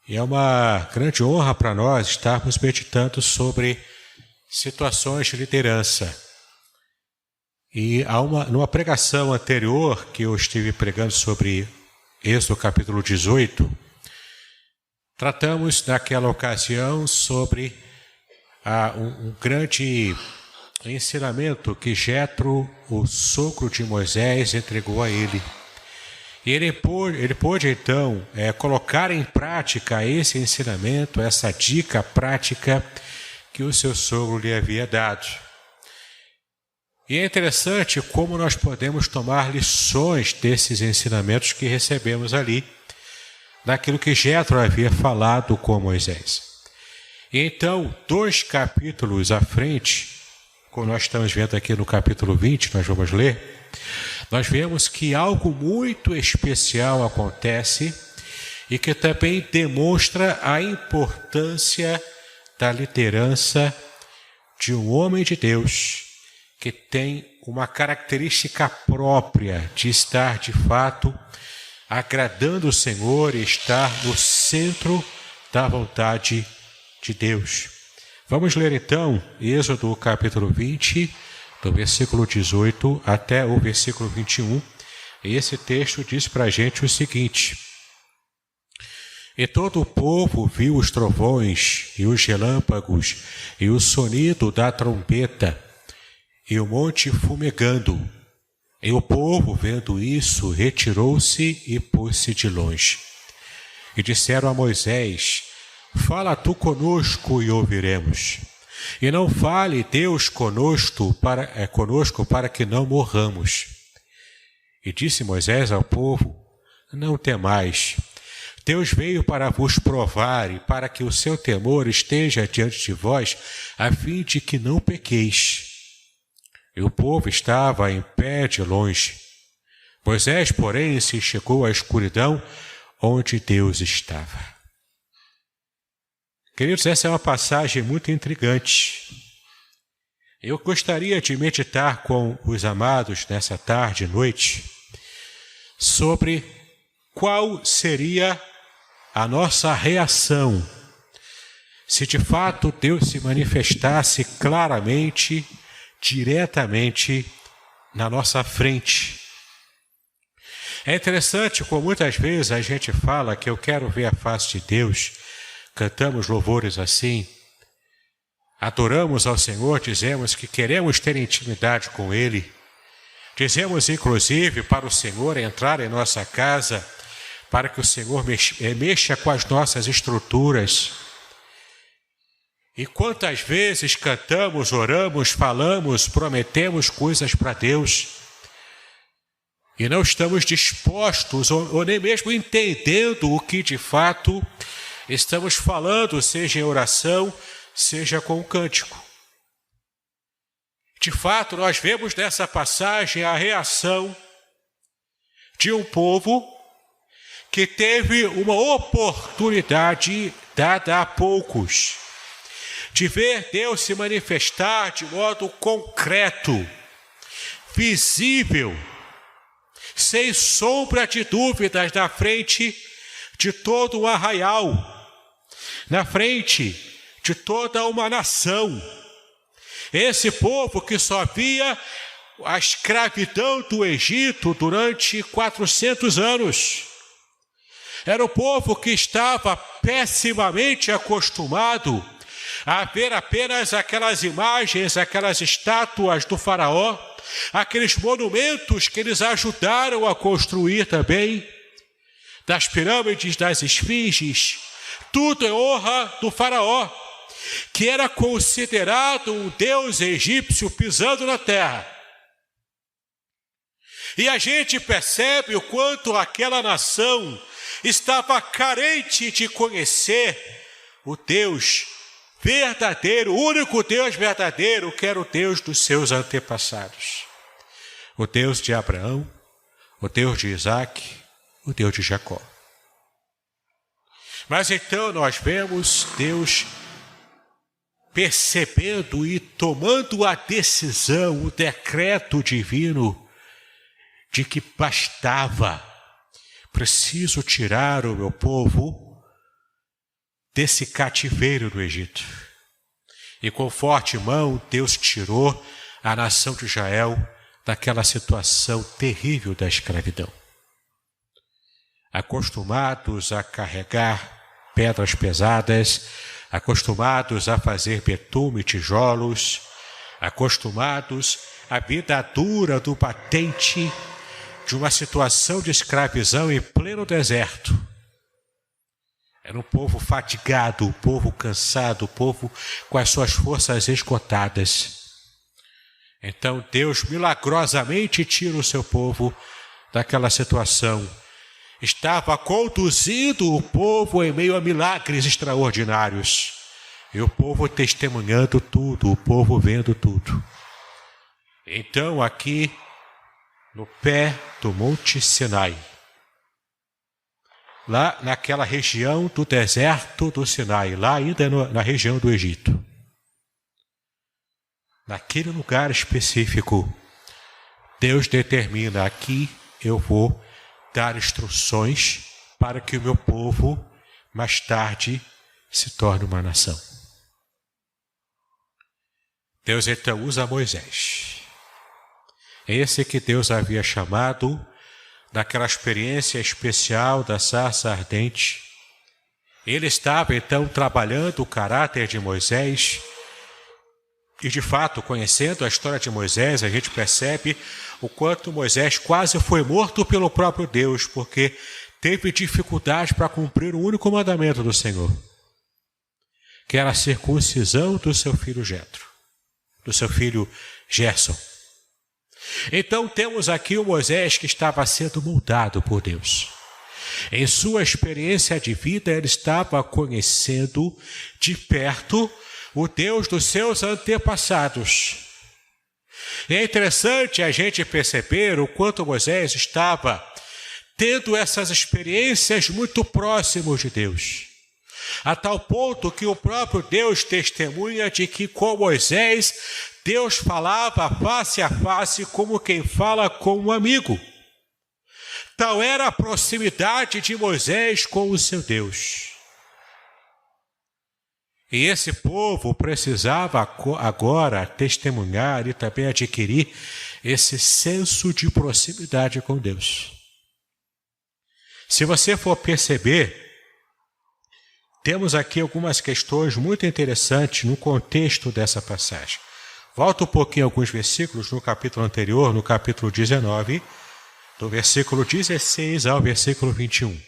E é uma grande honra para nós estarmos meditando sobre situações de liderança. E numa pregação anterior, que eu estive pregando sobre Êxodo capítulo 18, tratamos naquela ocasião sobre um grande ensinamento que Jetro, o sogro de Moisés, entregou a ele. E ele pôde então colocar em prática esse ensinamento, essa dica prática que o seu sogro lhe havia dado. E é interessante como nós podemos tomar lições desses ensinamentos que recebemos ali, daquilo que Jetro havia falado com Moisés. E então, 2 capítulos à frente, como nós estamos vendo aqui no capítulo 20, nós vamos ler, nós vemos que algo muito especial acontece e que também demonstra a importância da liderança de um homem de Deus que tem uma característica própria de estar de fato agradando o Senhor e estar no centro da vontade de Deus. Vamos ler então Êxodo capítulo 20, do versículo 18 até o versículo 21. E esse texto diz para a gente o seguinte: E todo o povo viu os trovões e os relâmpagos e o sonido da trombeta e o monte fumegando. E o povo, vendo isso, retirou-se e pôs-se de longe. E disseram a Moisés: Fala tu conosco e ouviremos. E não fale Deus conosco para que não morramos. E disse Moisés ao povo: Não temais. Deus veio para vos provar e para que o seu temor esteja diante de vós, a fim de que não pequeis. E o povo estava em pé de longe. Moisés, porém, se chegou à escuridão onde Deus estava. Queridos, essa é uma passagem muito intrigante. Eu gostaria de meditar com os amados nessa tarde e noite sobre qual seria a nossa reação se de fato Deus se manifestasse claramente, diretamente na nossa frente. É interessante como muitas vezes a gente fala que eu quero ver a face de Deus, cantamos louvores assim, adoramos ao Senhor, dizemos que queremos ter intimidade com Ele, dizemos inclusive para o Senhor entrar em nossa casa, para que o Senhor mexa com as nossas estruturas. E quantas vezes cantamos, oramos, falamos, prometemos coisas para Deus e não estamos dispostos ou nem mesmo entendendo o que de fato estamos falando, seja em oração, seja com o cântico. De fato, nós vemos nessa passagem a reação de um povo que teve uma oportunidade dada a poucos de ver Deus se manifestar de modo concreto, visível, sem sombra de dúvidas na frente de todo um arraial, na frente de toda uma nação. Esse povo que só via a escravidão do Egito durante 400 anos. Era o povo que estava pessimamente acostumado a ver apenas aquelas imagens, aquelas estátuas do faraó, aqueles monumentos que eles ajudaram a construir também, das pirâmides, das esfinges, tudo em honra do faraó, que era considerado um deus egípcio pisando na terra. E a gente percebe o quanto aquela nação estava carente de conhecer o Deus verdadeiro, o único Deus verdadeiro, que era o Deus dos seus antepassados. O Deus de Abraão, o Deus de Isaac, o Deus de Jacó. Mas então nós vemos Deus percebendo e tomando a decisão, o decreto divino de que preciso tirar o meu povo desse cativeiro do Egito. E com forte mão, Deus tirou a nação de Israel daquela situação terrível da escravidão. Acostumados a carregar pedras pesadas, acostumados a fazer betume e tijolos, acostumados à vida dura do batente de uma situação de escravidão em pleno deserto. Era um povo fatigado, um povo cansado, um povo com as suas forças esgotadas. Então Deus milagrosamente tira o seu povo daquela situação. Estava conduzindo o povo em meio a milagres extraordinários. E o povo testemunhando tudo, o povo vendo tudo. Então aqui, no pé do Monte Sinai, lá naquela região do deserto do Sinai, lá ainda na região do Egito, naquele lugar específico, Deus determina: aqui eu vou dar instruções para que o meu povo, mais tarde, se torne uma nação. Deus então usa Moisés. Esse que Deus havia chamado daquela experiência especial da sarça ardente. Ele estava então trabalhando o caráter de Moisés. E de fato, conhecendo a história de Moisés, a gente percebe o quanto Moisés quase foi morto pelo próprio Deus, porque teve dificuldade para cumprir o único mandamento do Senhor, que era a circuncisão do seu filho Jetro, do seu filho Gerson. Então temos aqui o Moisés que estava sendo moldado por Deus. Em sua experiência de vida, ele estava conhecendo de perto o Deus dos seus antepassados. E é interessante a gente perceber o quanto Moisés estava tendo essas experiências muito próximos de Deus, a tal ponto que o próprio Deus testemunha de que com Moisés Deus falava face a face como quem fala com um amigo. Tal era a proximidade de Moisés com o seu Deus. E esse povo precisava agora testemunhar e também adquirir esse senso de proximidade com Deus. Se você for perceber, temos aqui algumas questões muito interessantes no contexto dessa passagem. Volta um pouquinho alguns versículos no capítulo anterior, no capítulo 19, do versículo 16 ao versículo 21.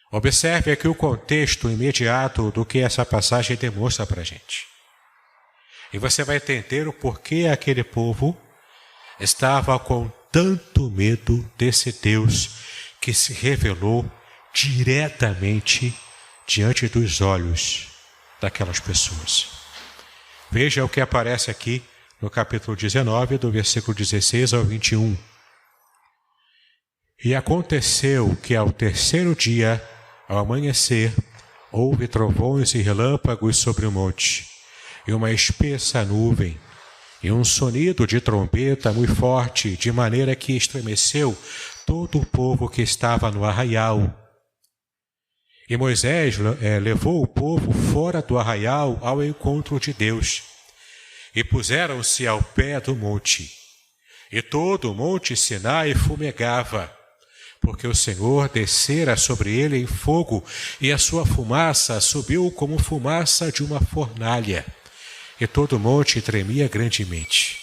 Observe aqui o contexto imediato do que essa passagem demonstra para a gente. E você vai entender o porquê aquele povo estava com tanto medo desse Deus que se revelou diretamente diante dos olhos daquelas pessoas. Veja o que aparece aqui no capítulo 19, do versículo 16 ao 21. E aconteceu que ao terceiro dia, ao amanhecer, houve trovões e relâmpagos sobre o monte, e uma espessa nuvem, e um sonido de trombeta muito forte, de maneira que estremeceu todo o povo que estava no arraial. E Moisés levou o povo fora do arraial ao encontro de Deus, e puseram-se ao pé do monte. E todo o monte Sinai fumegava, porque o Senhor descera sobre ele em fogo, e a sua fumaça subiu como fumaça de uma fornalha, e todo o monte tremia grandemente.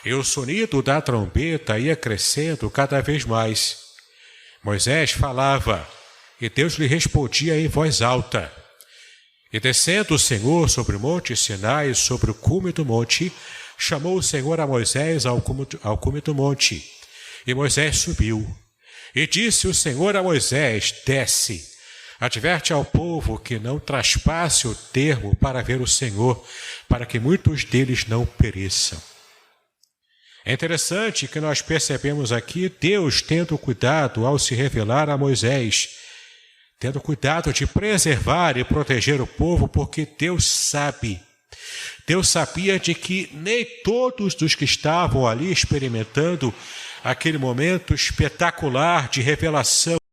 E o sonido da trombeta ia crescendo cada vez mais. Moisés falava, e Deus lhe respondia em voz alta. E descendo o Senhor sobre o monte Sinai, sobre o cume do monte, chamou o Senhor a Moisés ao cume do monte. E Moisés subiu. E disse o Senhor a Moisés, desce, adverte ao povo que não traspasse o termo para ver o Senhor, para que muitos deles não pereçam. É interessante que nós percebemos aqui Deus tendo cuidado ao se revelar a Moisés, tendo cuidado de preservar e proteger o povo, porque Deus sabia de que nem todos os que estavam ali experimentando aquele momento espetacular de revelação